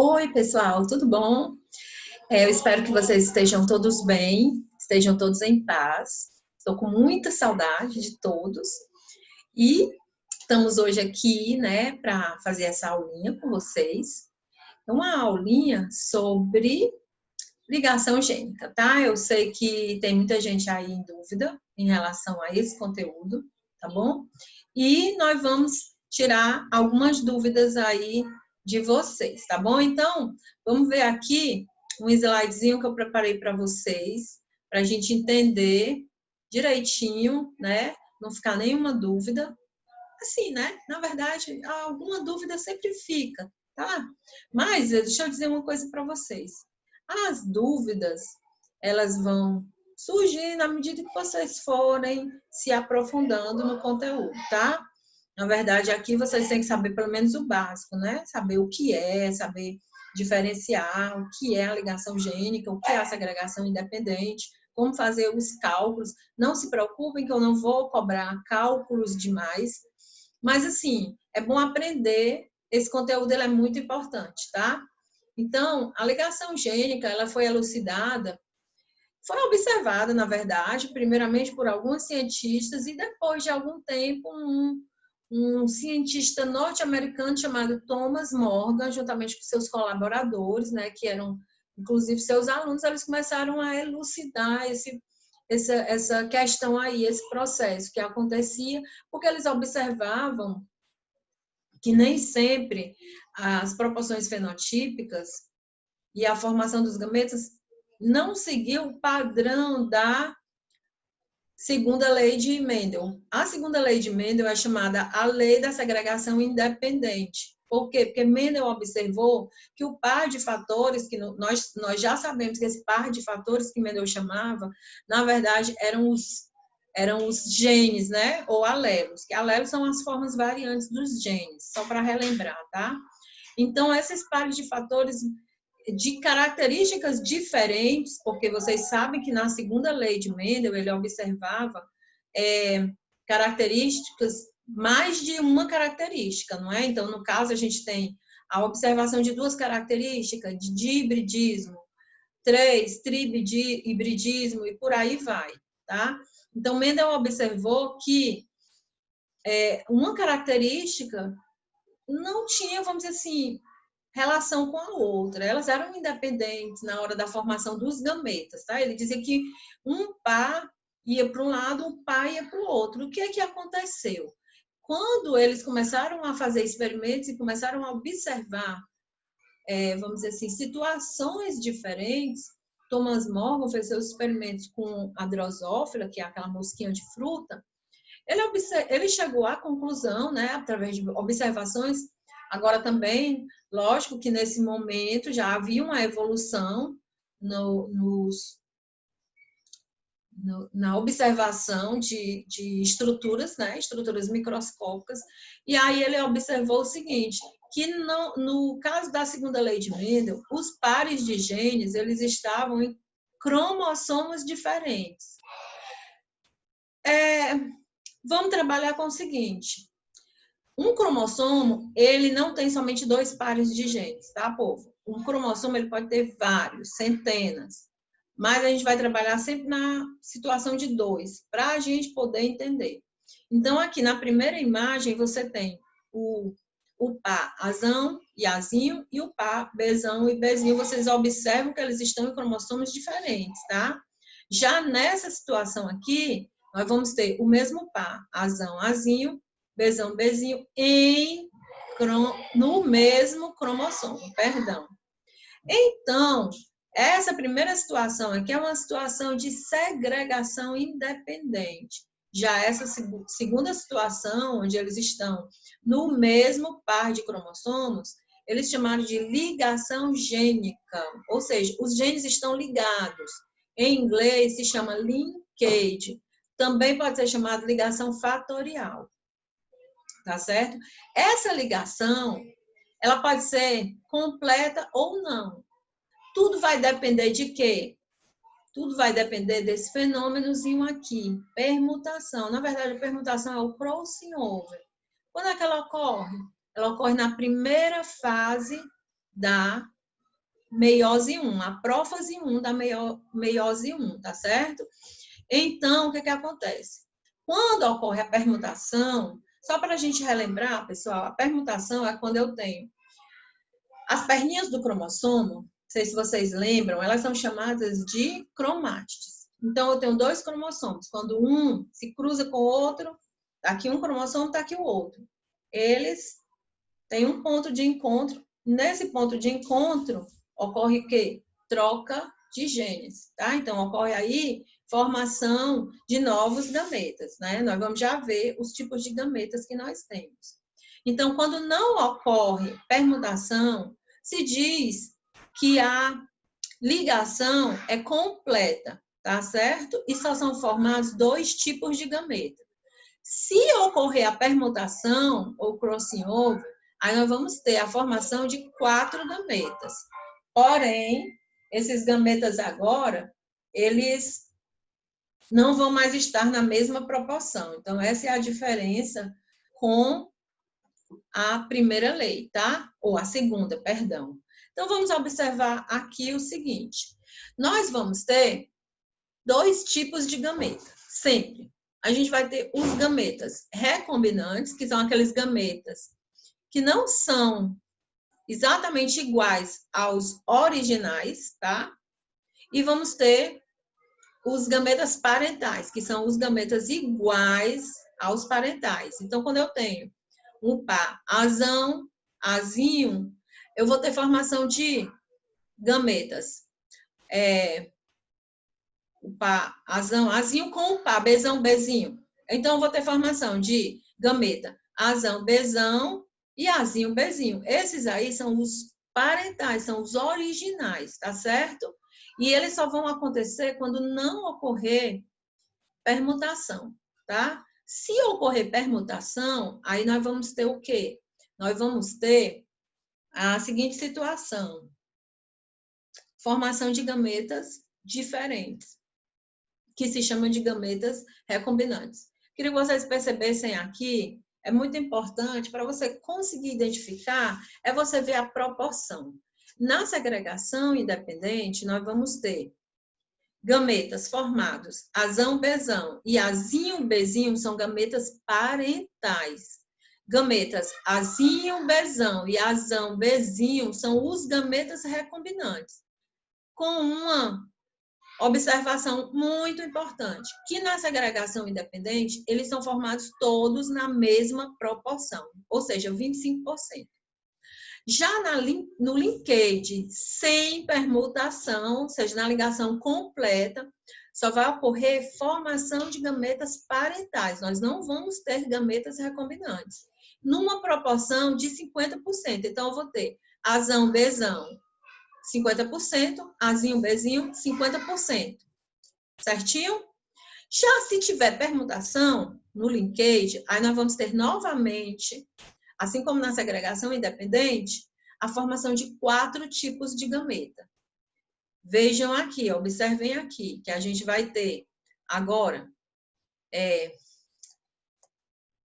Oi, pessoal, tudo bom? Eu espero que vocês estejam todos bem, estejam todos em paz. Estou com muita saudade de todos e estamos hoje aqui, né, para fazer essa aulinha com vocês. É uma aulinha sobre ligação gênica, tá? Eu sei que tem muita gente aí em dúvida em relação a esse conteúdo, tá bom? E nós vamos tirar algumas dúvidas aí de vocês, tá bom? Então, vamos ver aqui um slidezinho que eu preparei para vocês, para a gente entender direitinho, né? Não ficar nenhuma dúvida. Assim, né? Na verdade, alguma dúvida sempre fica, tá? Mas deixa eu dizer uma coisa para vocês. As dúvidas, elas vão surgir na medida que vocês forem se aprofundando no conteúdo, tá? Na verdade, aqui vocês têm que saber pelo menos o básico, né? Saber o que é, saber diferenciar o que é a ligação gênica, o que é a segregação independente, como fazer os cálculos. Não se preocupem que eu não vou cobrar cálculos demais, mas assim, é bom aprender, esse conteúdo ele é muito importante, tá? Então, a ligação gênica, ela foi elucidada, foi observada, na verdade, primeiramente por alguns cientistas e depois de algum tempo um cientista norte-americano chamado Thomas Morgan, juntamente com seus colaboradores, né, que eram inclusive seus alunos, eles começaram a elucidar essa questão aí, esse processo que acontecia, porque eles observavam que nem sempre as proporções fenotípicas e a formação dos gametas não seguiu o padrão da segunda lei de Mendel. A segunda lei de Mendel é chamada a lei da segregação independente. Por quê? Porque Mendel observou que o par de fatores, que nós já sabemos que esse par de fatores que Mendel chamava, na verdade, eram os genes, né? Ou alelos. Que alelos são as formas variantes dos genes, só para relembrar, tá? Então, esses pares de fatores de características diferentes, porque vocês sabem que na segunda lei de Mendel ele observava características, mais de uma característica, não é? Então, no caso, a gente tem a observação de duas características, de dihibridismo, três, trihibridismo e por aí vai, tá? Então, Mendel observou que uma característica não tinha, vamos dizer assim, relação com a outra. Elas eram independentes na hora da formação dos gametas, tá? Ele dizia que um par ia para um lado, um par ia para o outro. O que é que aconteceu? Quando eles começaram a fazer experimentos e começaram a observar, vamos dizer assim, situações diferentes, Thomas Morgan fez seus experimentos com a drosófila, que é aquela mosquinha de fruta, ele chegou à conclusão, né, através de observações. Agora também, lógico que nesse momento já havia uma evolução na observação de estruturas, né, estruturas microscópicas, e aí ele observou o seguinte, que no caso da segunda lei de Mendel, os pares de genes, eles estavam em cromossomos diferentes. Vamos trabalhar com o seguinte, um cromossomo, ele não tem somente dois pares de genes, tá, povo? Um cromossomo, ele pode ter vários, centenas, mas a gente vai trabalhar sempre na situação de dois, para a gente poder entender. Então, aqui na primeira imagem, você tem o par azão e azinho e o par bezão e bezinho. Vocês observam que eles estão em cromossomos diferentes, tá? Já nessa situação aqui, nós vamos ter o mesmo par, azão, azinho, bezão, bezinho, no mesmo cromossomo, perdão. Então, essa primeira situação aqui é uma situação de segregação independente. Já essa segunda situação, onde eles estão no mesmo par de cromossomos, eles chamaram de ligação gênica, ou seja, os genes estão ligados. Em inglês se chama linkage. Também pode ser chamado ligação fatorial. Tá certo? Essa ligação, ela pode ser completa ou não. Tudo vai depender de quê? Tudo vai depender desse fenômenozinho aqui, permutação. Na verdade, a permutação é o crossing over. Quando é que ela ocorre? Ela ocorre na primeira fase da meiose 1, a prófase 1 da meiose 1, tá certo? Então, o que acontece? Quando ocorre a permutação, só para a gente relembrar, pessoal, a permutação é quando eu tenho as perninhas do cromossomo, não sei se vocês lembram, elas são chamadas de cromátides. Então, eu tenho 2 cromossomos. Quando um se cruza com o outro, tá aqui um cromossomo, tá aqui o outro. Eles têm um ponto de encontro. Nesse ponto de encontro, ocorre o quê? Troca de genes, tá? Então, ocorre aí formação de novos gametas, né? Nós vamos já ver os tipos de gametas que nós temos. Então, quando não ocorre permutação, se diz que a ligação é completa, tá certo? E só são formados 2 tipos de gameta. Se ocorrer a permutação ou crossing over, aí nós vamos ter a formação de 4 gametas. Porém, esses gametas agora, eles não vão mais estar na mesma proporção. Então, essa é a diferença com a primeira lei, tá? Ou a segunda, perdão. Então, vamos observar aqui o seguinte. Nós vamos ter 2 tipos de gameta, sempre. A gente vai ter os gametas recombinantes, que são aqueles gametas que não são exatamente iguais aos originais, tá? E vamos ter os gametas parentais, que são os gametas iguais aos parentais. Então, quando eu tenho um par azão, azinho, eu vou ter formação de gametas. O par azão, azinho com o par, bezão, bezinho. Então, eu vou ter formação de gameta azão, bezão e azinho, bezinho. Esses aí são os parentais, são os originais, tá certo? E eles só vão acontecer quando não ocorrer permutação, tá? Se ocorrer permutação, aí nós vamos ter o quê? Nós vamos ter a seguinte situação. Formação de gametas diferentes, que se chama de gametas recombinantes. Queria que vocês percebessem aqui, é muito importante para você conseguir identificar, é você ver a proporção. Na segregação independente, nós vamos ter gametas formados azão, bezão e azinho, bezinho são gametas parentais. Gametas azinho, bezão e azão, bezinho são os gametas recombinantes. Com uma observação muito importante, que na segregação independente, eles são formados todos na mesma proporção, ou seja, 25%. Já no linkage sem permutação, ou seja, na ligação completa, só vai ocorrer formação de gametas parentais. Nós não vamos ter gametas recombinantes. Numa proporção de 50%. Então, eu vou ter azão, bezão, 50%, azinho, bezinho, 50%. Certinho? Já se tiver permutação no linkage, aí nós vamos ter novamente, assim como na segregação independente, a formação de 4 tipos de gameta. Vejam aqui, observem aqui, que a gente vai ter agora,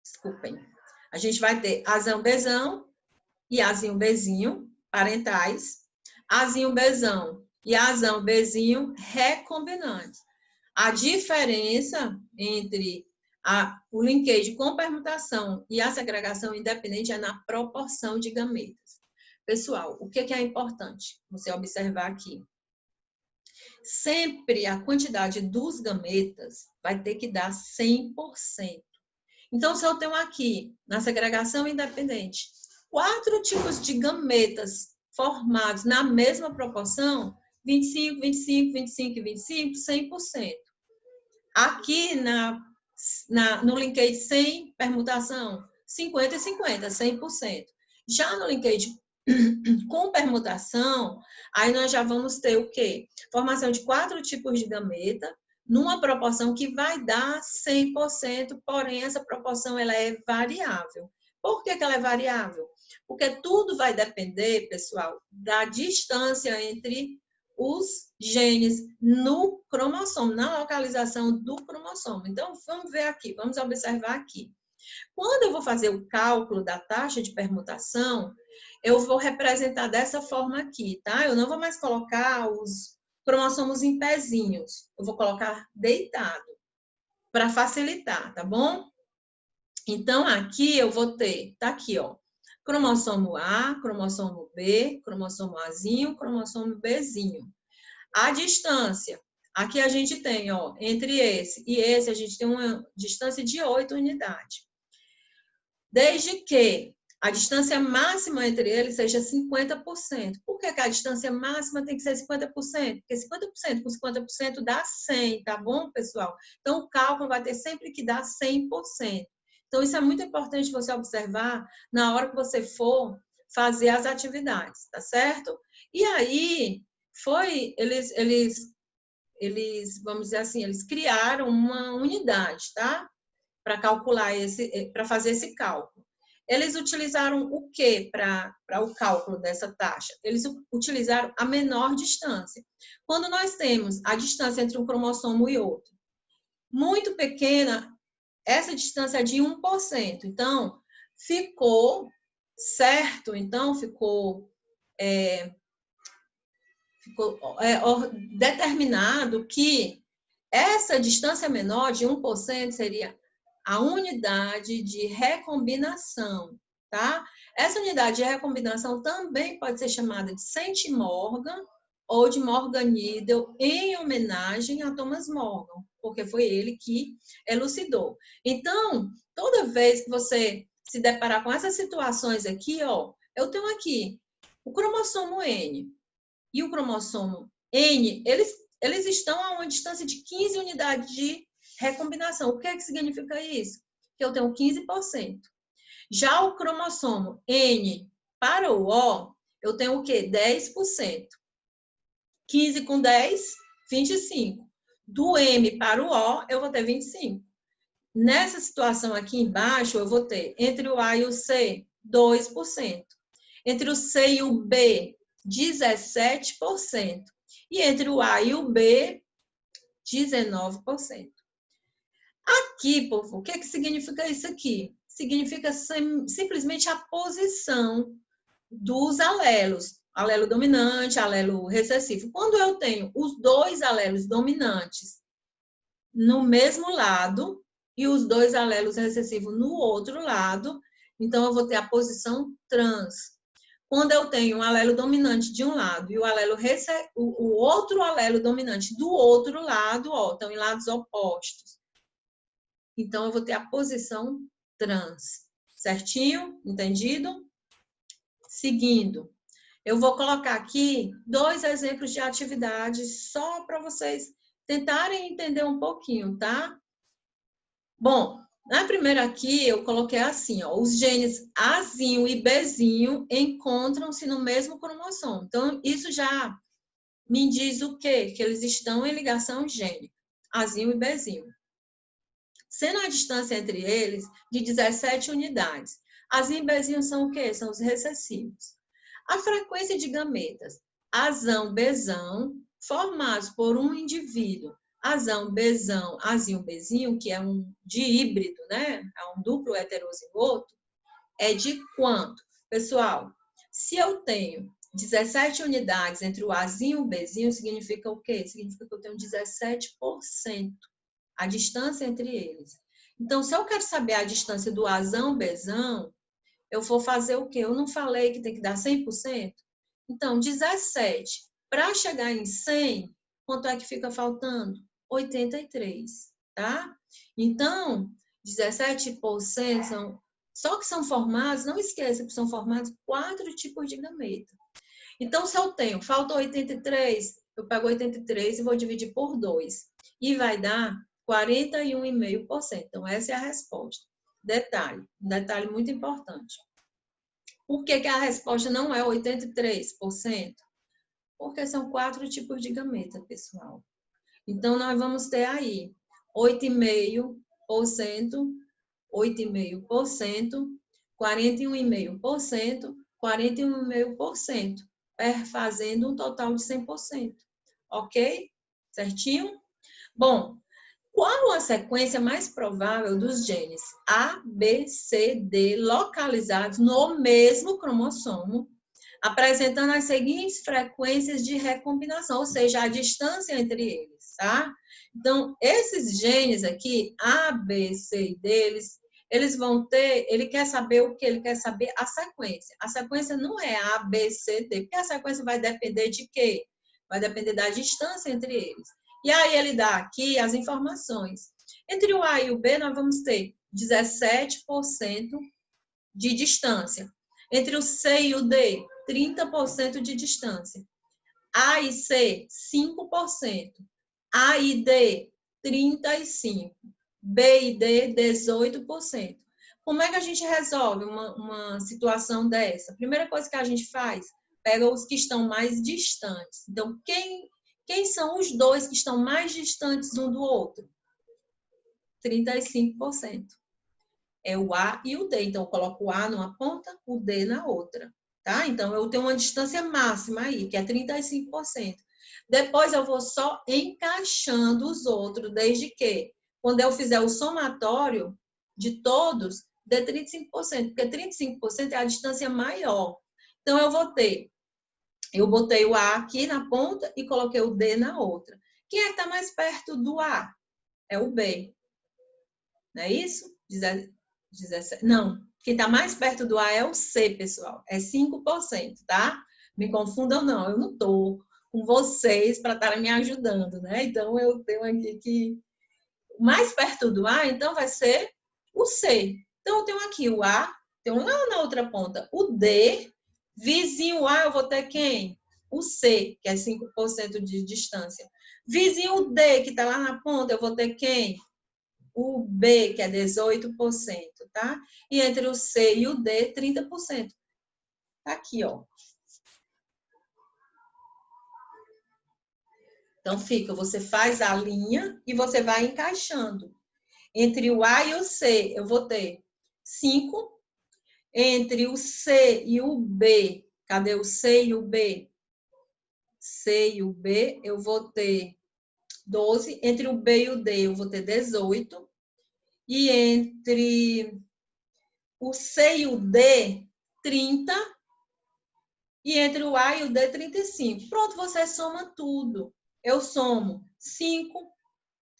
desculpem, a gente vai ter azão, bezão e azinho, bezinho, parentais, azinho, bezão e azão, bezinho, recombinantes. A diferença entre o linkage com permutação e a segregação independente é na proporção de gametas. Pessoal, o que é importante você observar aqui? Sempre a quantidade dos gametas vai ter que dar 100%. Então, se eu tenho aqui, na segregação independente, 4 tipos de gametas formados na mesma proporção, 25, 25, 25 e 25, 100%. Aqui no linkage sem permutação, 50 e 50, 100%. Já no linkage com permutação, aí nós já vamos ter o quê? Formação de 4 tipos de gameta, numa proporção que vai dar 100%, porém essa proporção ela é variável. Por que ela é variável? Porque tudo vai depender, pessoal, da distância entre os genes no cromossomo, na localização do cromossomo. Então, vamos ver aqui, vamos observar aqui. Quando eu vou fazer o cálculo da taxa de permutação, eu vou representar dessa forma aqui, tá? Eu não vou mais colocar os cromossomos em pezinhos. Eu vou colocar deitado, para facilitar, tá bom? Então, aqui eu vou ter, tá aqui, ó, cromossomo A, cromossomo B, cromossomo Azinho, cromossomo Bzinho. A distância, aqui a gente tem, ó, entre esse e esse, a gente tem uma distância de 8 unidades. Desde que a distância máxima entre eles seja 50%. Por que a distância máxima tem que ser 50%? Porque 50% com 50% dá 100, tá bom, pessoal? Então, o cálculo vai ter sempre que dar 100%. Então, isso é muito importante você observar na hora que você for fazer as atividades, tá certo? E aí, eles, vamos dizer assim, eles criaram uma unidade, tá? Para calcular para fazer esse cálculo. Eles utilizaram o que para o cálculo dessa taxa? Eles utilizaram a menor distância. Quando nós temos a distância entre um cromossomo e outro muito pequena, essa distância é de 1%. Então, ficou certo, então ficou determinado que essa distância menor de 1% seria a unidade de recombinação, tá? Essa unidade de recombinação também pode ser chamada de centimorgan ou de Morgan-Needle, em homenagem a Thomas Morgan, porque foi ele que elucidou. Então, toda vez que você se deparar com essas situações aqui, ó, eu tenho aqui o cromossomo N e o cromossomo N, eles estão a uma distância de 15 unidades de recombinação. O que é que significa isso? Que eu tenho 15%. Já o cromossomo N para o O, eu tenho o quê? 10%. 15 com 10, 25. Do M para o O, eu vou ter 25. Nessa situação aqui embaixo, eu vou ter entre o A e o C, 2%. Entre o C e o B, 17%. E entre o A e o B, 19%. Aqui, povo, o que significa isso aqui? Significa simplesmente a posição dos alelos. Alelo dominante, alelo recessivo. Quando eu tenho os dois alelos dominantes no mesmo lado e os dois alelos recessivos no outro lado, então eu vou ter a posição trans. Quando eu tenho um alelo dominante de um lado e o outro alelo dominante do outro lado, ó, estão em lados opostos. Então, eu vou ter a posição trans. Certinho? Entendido? Seguindo. Eu vou colocar aqui 2 exemplos de atividades só para vocês tentarem entender um pouquinho, tá? Bom, na primeira aqui, eu coloquei assim, ó, os genes Azinho e Bzinho encontram-se no mesmo cromossomo. Então, isso já me diz o quê? Que eles estão em ligação gênica, Azinho e Bzinho. Sendo a distância entre eles de 17 unidades. Azinho e Bzinho são o quê? São os recessivos. A frequência de gametas Azão, Bzão, formados por um indivíduo Azão, Bzão, Azinho, Bzinho, que é um díbrido, né? É um duplo heterozigoto, é de quanto? Pessoal, se eu tenho 17 unidades entre o Azinho e o Bzinho, significa o quê? Significa que eu tenho 17%, a distância entre eles. Então, se eu quero saber a distância do Azão, Bzão, eu vou fazer o quê? Eu não falei que tem que dar 100%? Então, 17. Para chegar em 100, quanto é que fica faltando? 83, tá? Então, 17% só que são formados, não esqueça que são formados 4 tipos de gameta. Então, se eu tenho, falta 83, eu pego 83 e vou dividir por 2. E vai dar 41,5%. Então, essa é a resposta. Detalhe, um detalhe muito importante. Por que a resposta não é 83%? Porque são 4 tipos de gameta, pessoal. Então, nós vamos ter aí 8,5%, 8,5%, 41,5%, 41,5%, fazendo um total de 100%. Ok? Certinho? Bom, Qual a sequência mais provável dos genes A, B, C, D localizados no mesmo cromossomo, apresentando as seguintes frequências de recombinação, ou seja, a distância entre eles, tá? Então, esses genes aqui, A, B, C e D, eles vão ter, ele quer saber o que? Ele quer saber a sequência. A sequência não é A, B, C, D, porque a sequência vai depender de quê? Vai depender da distância entre eles. E aí ele dá aqui as informações. Entre o A e o B, nós vamos ter 17% de distância. Entre o C e o D, 30% de distância. A e C, 5%. A e D, 35%. B e D, 18%. Como é que a gente resolve uma situação dessa? A primeira coisa que a gente faz, pega os que estão mais distantes. Então, quem são os dois que estão mais distantes um do outro? 35%. É o A e o D. Então, eu coloco o A numa ponta, o D na outra. Tá? Então, eu tenho uma distância máxima aí, que é 35%. Depois, eu vou só encaixando os outros, desde que, quando eu fizer o somatório de todos, dê 35%, porque 35% é a distância maior. Então, eu botei o A aqui na ponta e coloquei o D na outra. Quem é que está mais perto do A? É o B. Não é isso? 17. Não, quem está mais perto do A é o C, pessoal. É 5%, tá? Me confundam, não. Eu não estou com vocês para estarem me ajudando, né? Então, eu tenho aqui que mais perto do A, então, vai ser o C. Então, eu tenho aqui o A, tenho lá na outra ponta o D. Vizinho A, eu vou ter quem? O C, que é 5% de distância. Vizinho D, que está lá na ponta, eu vou ter quem? O B, que é 18%, tá? E entre o C e o D, 30%. Tá aqui, ó. Então, você faz a linha e você vai encaixando. Entre o A e o C, eu vou ter 5. Entre o C e o B, cadê o C e o B? C e o B, eu vou ter 12. Entre o B e o D, eu vou ter 18. E entre o C e o D, 30. E entre o A e o D, 35. Pronto, você soma tudo. Eu somo 5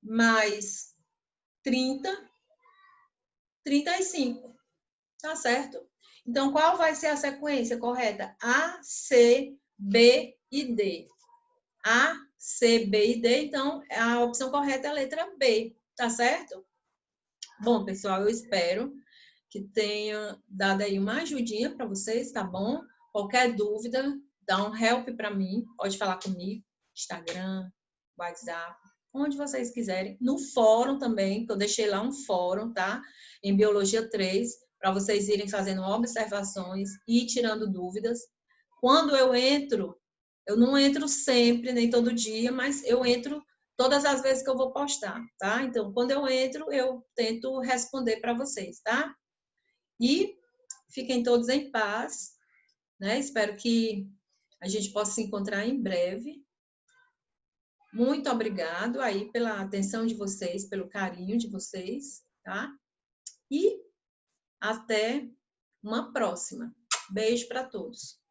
mais 30, 35. Tá certo? Então, qual vai ser a sequência correta? A, C, B e D. A, C, B e D. Então, a opção correta é a letra B. Tá certo? Bom, pessoal, eu espero que tenha dado aí uma ajudinha para vocês, tá bom? Qualquer dúvida, dá um help para mim, pode falar comigo, Instagram, WhatsApp, onde vocês quiserem. No fórum também, que eu deixei lá um fórum, tá? Em Biologia 3, para vocês irem fazendo observações e tirando dúvidas. Quando eu entro, eu não entro sempre, nem todo dia, mas eu entro todas as vezes que eu vou postar, tá? Então, quando eu entro, eu tento responder para vocês, tá? E fiquem todos em paz, né? Espero que a gente possa se encontrar em breve. Muito obrigado aí pela atenção de vocês, pelo carinho de vocês, tá? E até uma próxima. Beijo para todos.